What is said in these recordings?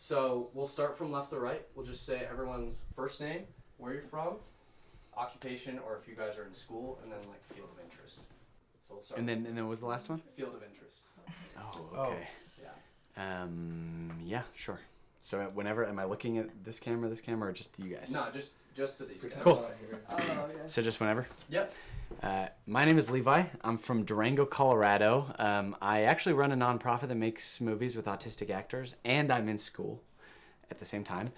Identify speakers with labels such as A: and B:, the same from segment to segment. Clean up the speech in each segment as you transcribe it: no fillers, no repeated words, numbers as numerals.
A: So we'll start from left to right. We'll just say everyone's first name, where you're from, occupation, or if you guys are in school, and then like field of interest. So we'll start.
B: And then what was the last one?
A: Field of interest.
B: Oh, okay.
A: Yeah.
B: Yeah, sure. So whenever, am I looking at this camera, or just you guys?
A: No, just to these guys.
B: Cool.
C: Oh, yeah.
B: So just whenever?
A: Yep.
B: My name is Levi. I'm from Durango, Colorado. I actually run a nonprofit that makes movies with autistic actors, and I'm in school at the same time.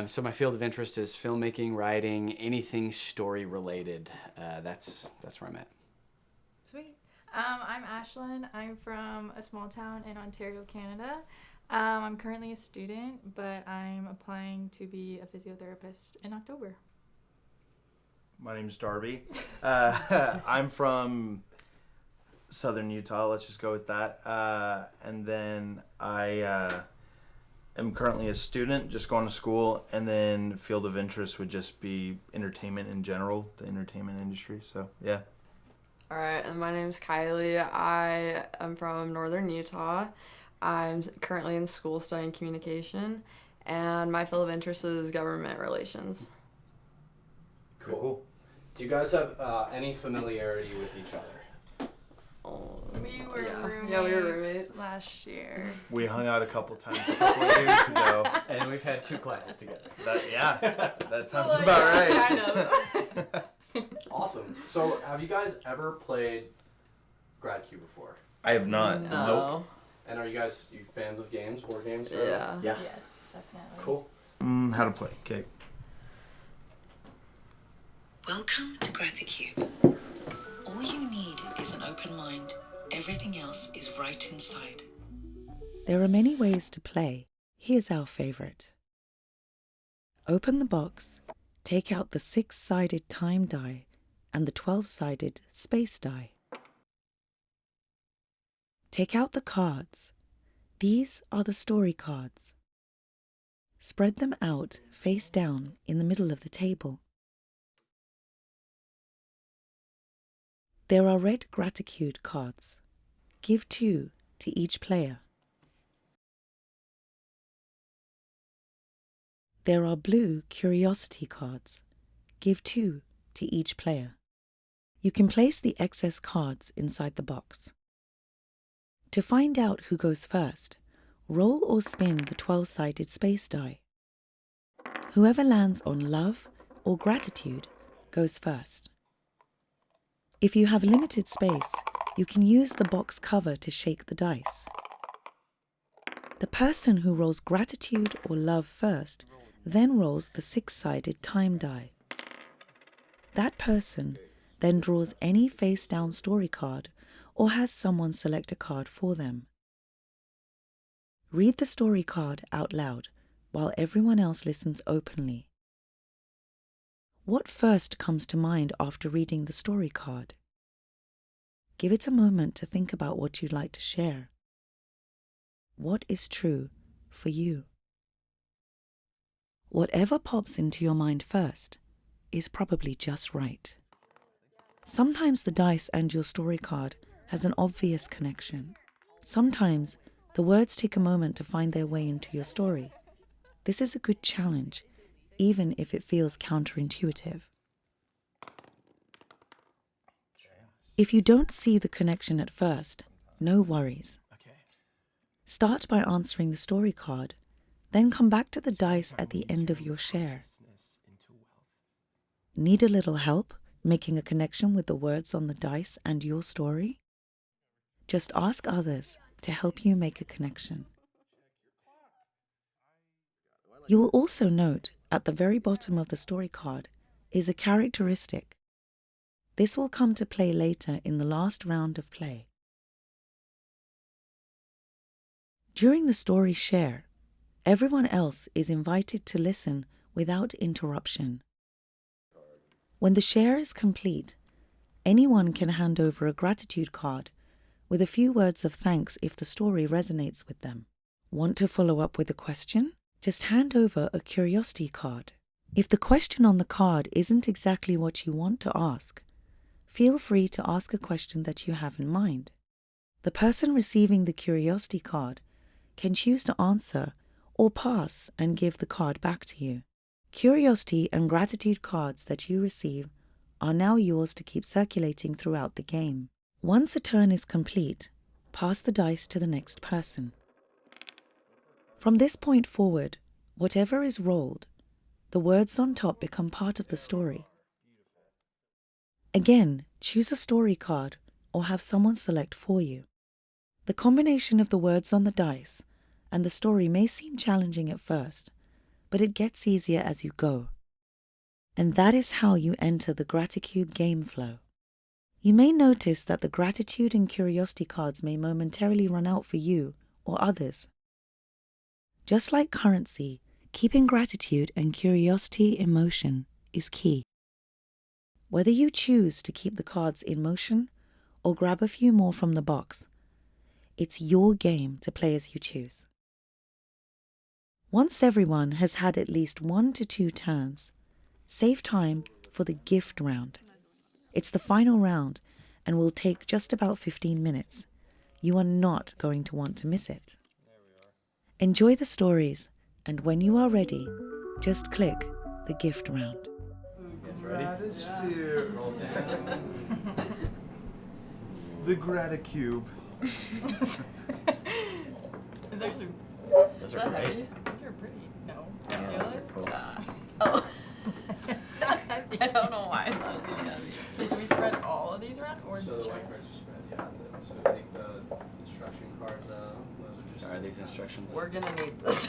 B: So my field of interest is filmmaking, writing, anything story related. That's where I'm at.
C: Sweet. I'm Ashlynn. I'm from a small town in Ontario, Canada. I'm currently a student, but I'm applying to be a physiotherapist in October.
D: My name's Darby. I'm from southern Utah. Let's just go with that. And then I am currently a student, just going to school. And then field of interest would just be entertainment in general, the entertainment industry. So, yeah.
E: All right, and my name's Kylie. I am from northern Utah. I'm currently in school studying communication, and my field of interest is government relations.
A: Cool. Do you guys have any familiarity with each other?
E: Oh,
C: We were roommates,
E: Yeah, we were roommates.
C: last year.
D: We hung out a couple times a couple of years ago.
B: And we've had 2 classes together.
D: That sounds
C: Well,
D: about
C: yeah,
D: right.
C: kind of.
A: Awesome. So have you guys ever played Gratisphere before?
D: I have not.
E: No.
B: Nope.
A: And are you fans of games, board games? Or...
E: Yeah.
B: Yeah.
C: Yes, definitely.
A: Cool.
D: How to play. Okay.
F: Welcome to Graticube. All you need is an open mind. Everything else is right inside.
G: There are many ways to play. Here's our favorite. Open the box, take out the 6-sided time die and the 12-sided space die. Take out the cards. These are the story cards. Spread them out face down in the middle of the table. There are red gratitude cards. Give 2 to each player. There are blue curiosity cards. Give 2 to each player. You can place the excess cards inside the box. To find out who goes first, roll or spin the 12-sided space die. Whoever lands on love or gratitude goes first. If you have limited space, you can use the box cover to shake the dice. The person who rolls gratitude or love first then rolls the 6-sided time die. That person then draws any face-down story card or has someone select a card for them. Read the story card out loud while everyone else listens openly. What first comes to mind after reading the story card? Give it a moment to think about what you'd like to share. What is true for you? Whatever pops into your mind first is probably just right. Sometimes the dice and your story card has an obvious connection. Sometimes the words take a moment to find their way into your story. This is a good challenge, even if it feels counterintuitive. If you don't see the connection at first, no worries. Start by answering the story card, then come back to the dice at the end of your share. Need a little help making a connection with the words on the dice and your story? Just ask others to help you make a connection. You will also note at the very bottom of the story card is a characteristic. This will come to play later in the last round of play. During the story share, everyone else is invited to listen without interruption. When the share is complete, anyone can hand over a gratitude card with a few words of thanks if the story resonates with them. Want to follow up with a question? Just hand over a curiosity card. If the question on the card isn't exactly what you want to ask, feel free to ask a question that you have in mind. The person receiving the curiosity card can choose to answer or pass and give the card back to you. Curiosity and gratitude cards that you receive are now yours to keep circulating throughout the game. Once a turn is complete, pass the dice to the next person. From this point forward, whatever is rolled, the words on top become part of the story. Again, choose a story card or have someone select for you. The combination of the words on the dice and the story may seem challenging at first, but it gets easier as you go. And that is how you enter the Graticube game flow. You may notice that the gratitude and curiosity cards may momentarily run out for you or others. Just like currency, keeping gratitude and curiosity in motion is key. Whether you choose to keep the cards in motion or grab a few more from the box, it's your game to play as you choose. Once everyone has had at least 1 to 2 turns, save time for the gift round. It's the final round and will take just about 15 minutes. You are not going to want to miss it. Enjoy the stories, and when you are ready, just click the gift round.
D: Gratisphere. The Graticube.
C: It's actually.
B: Those are great.
C: Those are pretty. No.
B: Yeah, those are cool.
E: Oh.
C: It's not heavy.
E: I don't know why I thought it was heavy.
C: Okay, so we spread all of these around, or
A: So the
C: just?
A: white cards are spread, yeah. So take the instruction cards out. Those are just.
B: So are these instructions?
E: We're gonna need this.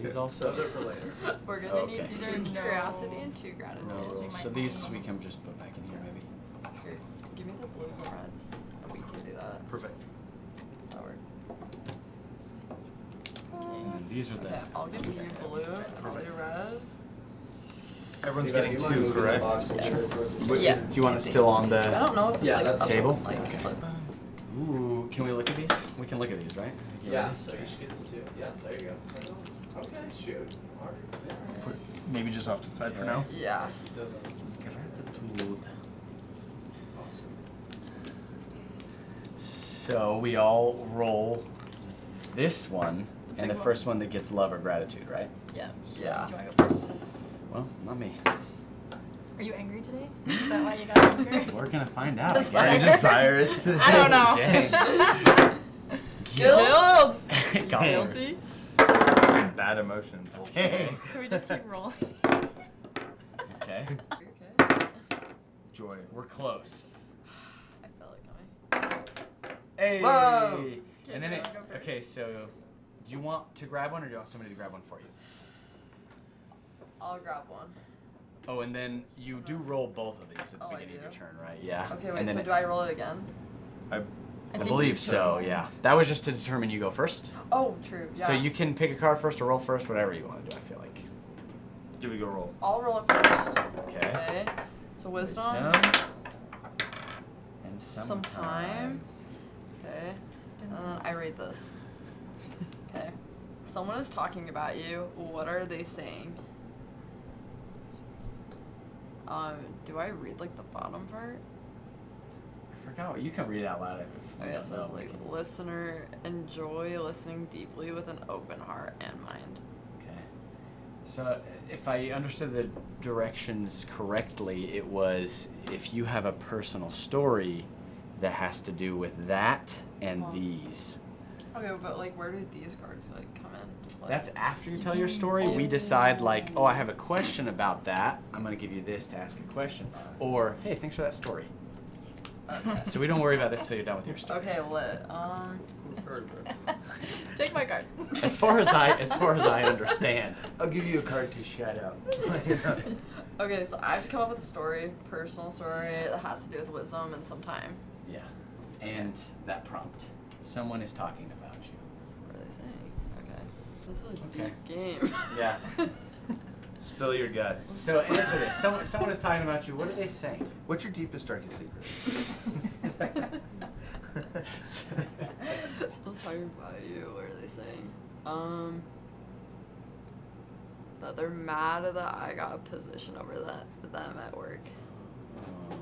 B: These also.
A: Those are for later.
E: We're gonna
B: Okay.
E: need
C: These
E: two
C: are
E: curiosity
C: no-
E: and 2 gratitude.
B: No
C: we
B: rules.
C: might
B: So
C: need
B: these
C: one.
B: we can just put back in here maybe.
E: Here, give me the blues and reds, and we can do that.
D: Perfect.
E: Does that work?
B: And then these are the.
E: Okay, I'll give you blue, I'll do red.
D: Everyone's
A: Levi,
D: getting
A: do you mind
D: 2,
A: moving the
D: correct?
A: box and
E: Yes.
A: sure
B: Wait,
E: Yeah.
B: do you want it still on
E: I
B: the?
E: don't know if it's
A: Yeah,
E: like
A: that's
E: up,
B: table?
E: like,
B: Okay.
E: flip.
B: Ooh, can we look at these? We can look at these, right? You
A: Yeah,
B: ready?
A: so each gets 2. Yeah, there you go. Okay, shoot. Alright.
D: Put maybe just off to the side for now.
E: Yeah.
B: Gratitude.
A: Awesome.
B: So we all roll this one, and the
C: Big
B: first one that gets love or gratitude, right?
C: Yeah.
E: Yeah.
C: Do you want to go first?
B: Well, not me.
C: Are you angry today? Is that why you got angry?
B: We're gonna find out. I
E: Desire.
B: guess.
D: Any desires today?
C: I don't know.
B: Dang.
C: Guilt.
B: Got
D: Dang.
B: worse.
C: Guilty.
D: Some bad emotions. Dang.
C: So we just keep rolling.
B: Okay.
E: Okay.
D: Joy.
B: We're close.
E: I felt like coming.
B: Hey.
D: Love.
B: And then
C: so
B: it.
C: I'll go
B: Okay,
C: first.
B: so do you want to grab one, or do you want somebody to grab one for you?
E: I'll grab one.
B: Oh, and then you do roll both of these at the
E: Oh, I
B: beginning of your
E: do?
B: turn, right? Yeah.
E: Okay,
B: And
E: wait,
B: then
E: so do I roll it again?
B: I
C: think
B: believe
C: you
B: so.
C: should.
B: Yeah. That was just to determine you go first.
E: Oh, true. Yeah.
B: So you can pick a card first or roll first, whatever you want to do. I feel like.
D: Give it a go roll.
E: I'll roll it first.
B: Okay.
E: Okay. So wisdom.
B: And
E: Some time. Okay. And then I read this. Okay. Someone is talking about you. What are they saying? Do I read like the bottom part?
B: I forgot what you can read out loud.
E: Okay, so it's like listener, enjoy listening deeply with an open heart and mind.
B: Okay. So if I understood the directions correctly, it was if you have a personal story that has to do with that and these.
E: Okay, but like where do these cards like come in? Like,
B: That's after you tell your story. We decide like, oh, I have a question about that. I'm gonna give you this to ask a question. Or, hey, thanks for that story.
E: okay.
B: So we don't worry about this till you're done with your story.
E: Okay, lit.
C: Take my card.
B: As far as I understand.
D: I'll give you a card to shout out.
E: Okay, so I have to come up with a story, personal story that has to do with wisdom and some time.
B: Yeah. And that prompt. Someone is talking about you.
E: What are they saying? Okay. This is a
B: Okay.
E: deep game.
B: Yeah.
D: Spill your guts.
B: So answer this. Someone is talking about you. What are they saying?
D: What's your deepest, darkest secret?
E: Someone's talking about you. What are they saying? That they're mad that I got a position over them at work.
B: Oh.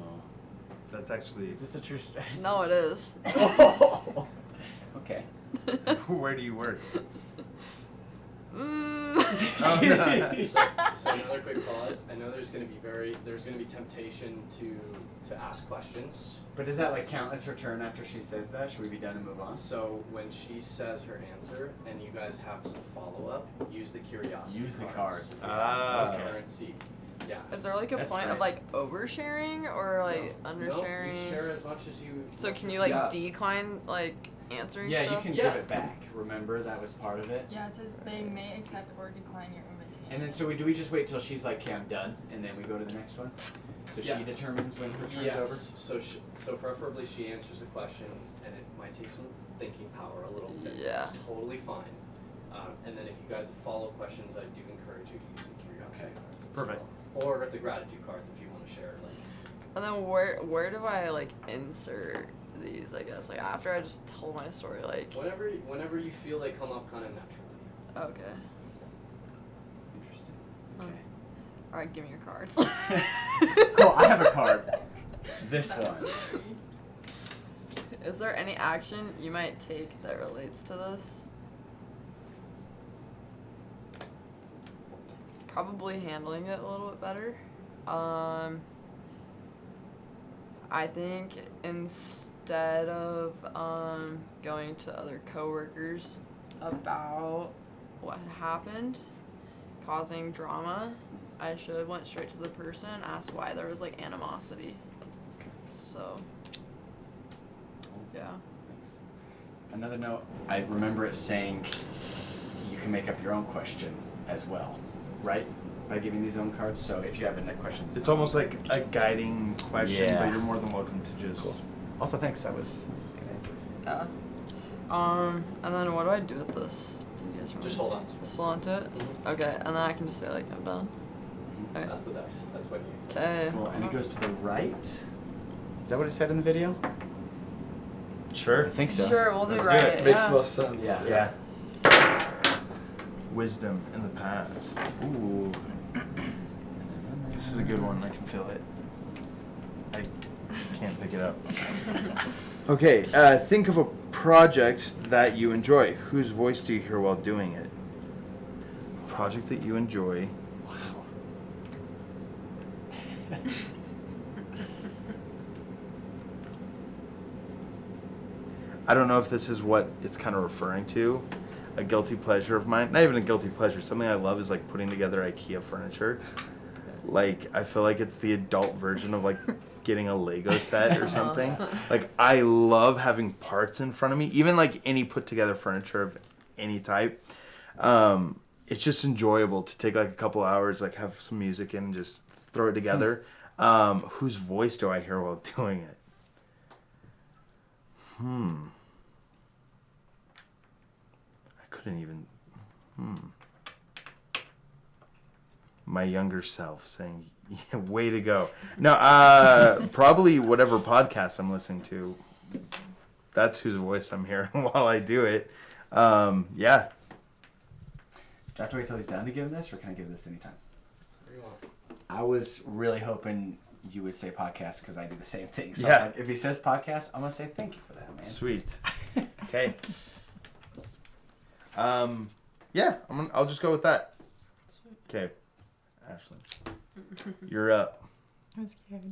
D: That's actually.
B: Is this a true story?
E: No, it is.
B: Oh. Okay.
D: Where do you work?
E: Mm.
D: Oh, no.
A: So another quick pause. I know there's gonna be temptation to ask questions.
B: But does that like count as her turn after she says that? Should we be done and move on?
A: So when she says her answer and you guys have some follow up, use the curiosity
B: Use the
A: cards.
B: cards.
D: Ah.
A: As currency. Yeah.
E: Is there like a
B: That's
E: point of
B: great.
E: like oversharing or like undersharing?
A: No, you share as much as you.
E: So can you like
A: Yeah.
E: decline like answering
B: Yeah,
E: stuff?
B: you can
A: Yeah.
B: give it back. Remember, that was part of it.
C: Yeah, it says they may accept or decline your invitation.
B: And then do we just wait till she's like, okay, I'm done, and then we go to the next one? So
A: Yeah.
B: she determines when her turn's
A: Yes.
B: over?
A: So preferably she answers the questions, and it might take some thinking power a little bit.
E: Yeah.
A: It's totally fine. And then if you guys have follow-up questions, I do encourage you to use the curiosity
B: Okay.
A: cards. as
D: Perfect.
A: well. Or the gratitude cards if you want to share. Like,
E: And then where do I like insert these? I guess like after I just told my story, like
A: whenever you feel they come up kind of naturally.
E: okay,
B: Interesting.
E: Hmm.
B: Okay.
E: all right, give me your cards.
B: Cool, I have a card. This one.
E: Is there any action you might take that relates to this? Probably handling it a little bit better. I think instead of going to other coworkers about what had happened, causing drama, I should have went straight to the person and asked why there was like animosity. So yeah.
B: Thanks. Another note, I remember it saying you can make up your own question as well, right? By giving these own cards. So if you have any questions.
D: It's almost like a guiding question,
B: Yeah.
D: but you're more than welcome to just.
B: Cool. Also, thanks. That was a good answer.
E: Yeah. And then what do I do with this? Do you guys remember?
A: Just hold on to it.
E: Just hold on to it?
A: Mhm.
E: Okay, and then I can just say like I'm done. Okay.
A: That's the best. That's what you.
E: Okay.
B: Cool. And it goes to the right. Is that what it said in the video?
D: Sure.
B: I think so.
E: Sure, we'll do
D: Let's do
E: right.
D: it.
H: Makes
E: yeah.
H: the most sense.
B: Yeah.
D: Yeah. Wisdom in the past.
B: Ooh.
D: This is a good one. I can feel it. I can't pick it up. Okay. Think of a project that you enjoy. Whose voice do you hear while doing it? A project that you enjoy.
B: Wow.
D: I don't know if this is what it's kind of referring to. A guilty pleasure of mine. Not even a guilty pleasure. Something I love is like putting together IKEA furniture. Like, I feel like it's the adult version of like getting a Lego set or something. Like, I love having parts in front of me. Even like any put together furniture of any type. It's just enjoyable to take like a couple hours, like have some music in and just throw it together. Whose voice do I hear while doing it? I couldn't even. My younger self saying, yeah, way to go. No, probably whatever podcast I'm listening to. That's whose voice I'm hearing while I do it. Yeah.
B: Do I have to wait till he's done to give him this, or can I give this anytime?
A: What do you want?
B: I was really hoping you would say podcast because I do the same thing. So
D: Yeah.
B: I was like, if he says podcast, I'm gonna say thank you for that, man.
D: Sweet. Okay. Yeah, I'll just go with that. Okay. Ashlynn, you're up.
C: I'm scared.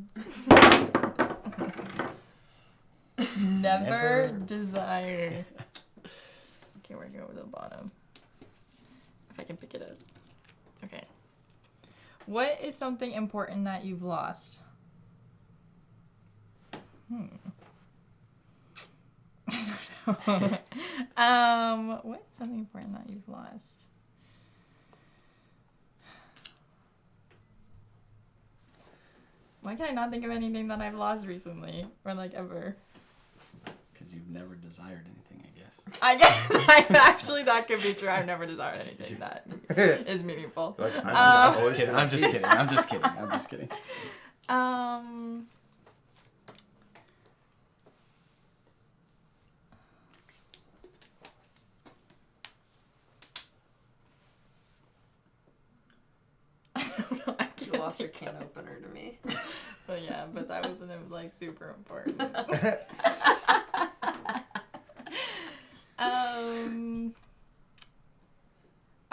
C: Never
B: Never.
C: desire. Okay, we're going to the bottom. If I can pick it up. Okay. What is something important that you've lost? I don't know. What is something important that you've lost? Why can I not think of anything that I've lost recently or like ever?
B: Because you've never desired anything, I guess.
C: I guess actually that could be true. I've never desired anything that is meaningful.
D: Like,
B: I'm
D: always
B: just kidding. I'm just kidding. I'm just kidding. I'm just kidding.
E: You lost your can opener to me.
C: But yeah, but that wasn't like super important.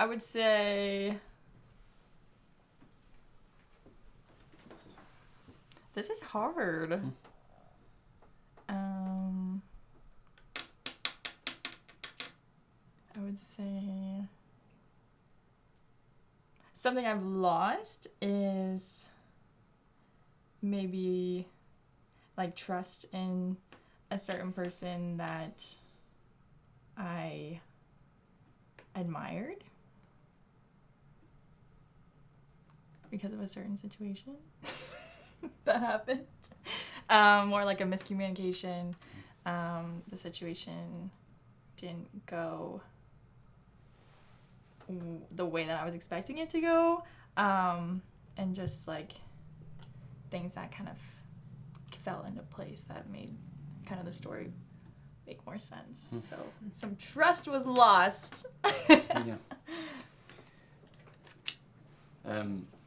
C: I would say this is hard. I would say something I've lost is maybe like trust in a certain person that I admired because of a certain situation that happened. More like a miscommunication. The situation didn't go the way that I was expecting it to go. And just like things that kind of fell into place that made kind of the story make more sense. So some trust was lost.
B: Yeah.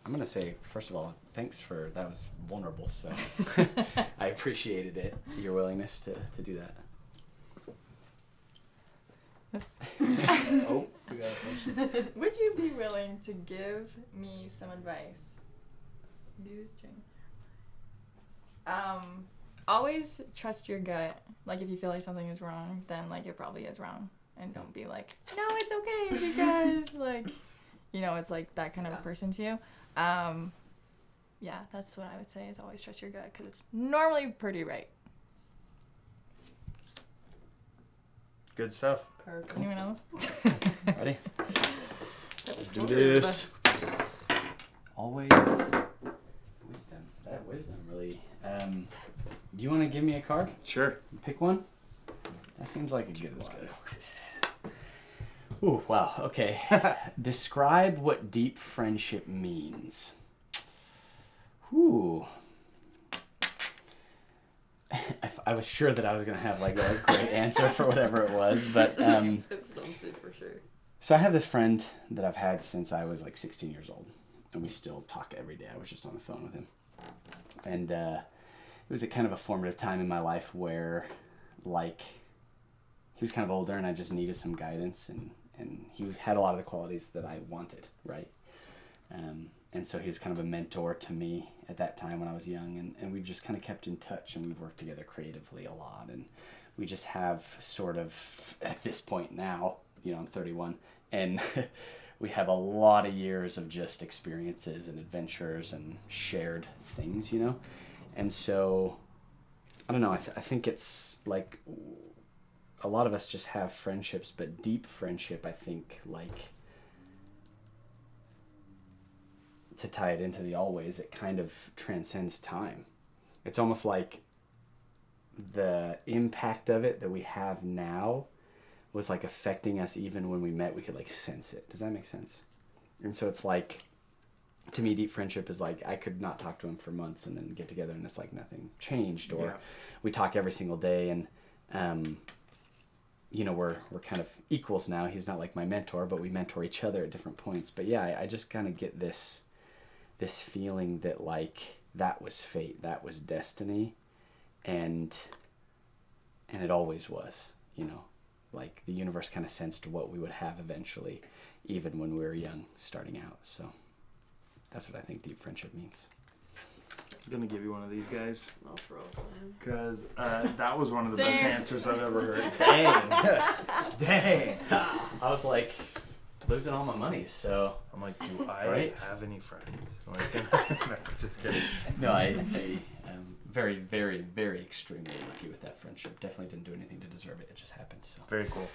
B: I'm gonna say, first of all, thanks for that was vulnerable, so I appreciated it, your willingness to do that.
D: Oh, we got a question.
C: Would you be willing to give me some advice? Use drink. Always trust your gut. Like if you feel like something is wrong, then like it probably is wrong. And don't be like, no, it's okay because like, you know, it's like that kind of a person to you. Yeah, that's what I would say is always trust your gut because it's normally pretty right.
D: Good stuff.
E: Perfect.
C: Anyone else?
B: Ready?
C: Let's
B: do this. Always wisdom. That wisdom really. Do you want to give me a card?
D: Sure.
B: Pick one. That seems like a good one. Ooh, wow. Okay. Describe what deep friendship means. Ooh. I was sure that I was gonna have like a great answer for whatever it was, but
E: It's dumpsy for sure.
B: so I have this friend that I've had since I was like 16 years old, and we still talk every day. I was just on the phone with him, and it was a kind of a formative time in my life where, like, he was kind of older, and I just needed some guidance, and he had a lot of the qualities that I wanted, right? And so he was kind of a mentor to me at that time when I was young, and we've just kind of kept in touch, and we've worked together creatively a lot, and we just have sort of, at this point now, you know, I'm 31, and we have a lot of years of just experiences and adventures and shared things, you know? And so, I don't know, I think it's like, a lot of us just have friendships, but deep friendship, I think, like, to tie it into the always, it kind of transcends time. It's almost like the impact of it that we have now was like affecting us even when we met, we could like sense it. Does that make sense? And so it's like, to me, deep friendship is like, I could not talk to him for months and then get together and it's like nothing changed, or we talk every single day, and you know, we're kind of equals now. He's not like my mentor, but we mentor each other at different points. But yeah, I just kind of get this feeling that like that was fate, that was destiny, and it always was, you know, like the universe kind of sensed what we would have eventually, even when we were young, starting out. So that's what I think deep friendship means.
D: I'm gonna give you one of these guys
E: No, for real, Sam.
D: because that was one of the
C: Same.
D: best answers I've ever heard. Dang, dang.
B: I was like losing all my money, so
D: I'm like, do I
B: Right?
D: have any friends? Like, no, just kidding.
B: no, I am very, very, very extremely lucky with that friendship. Definitely didn't do anything to deserve it. It just happened. So
D: Very cool.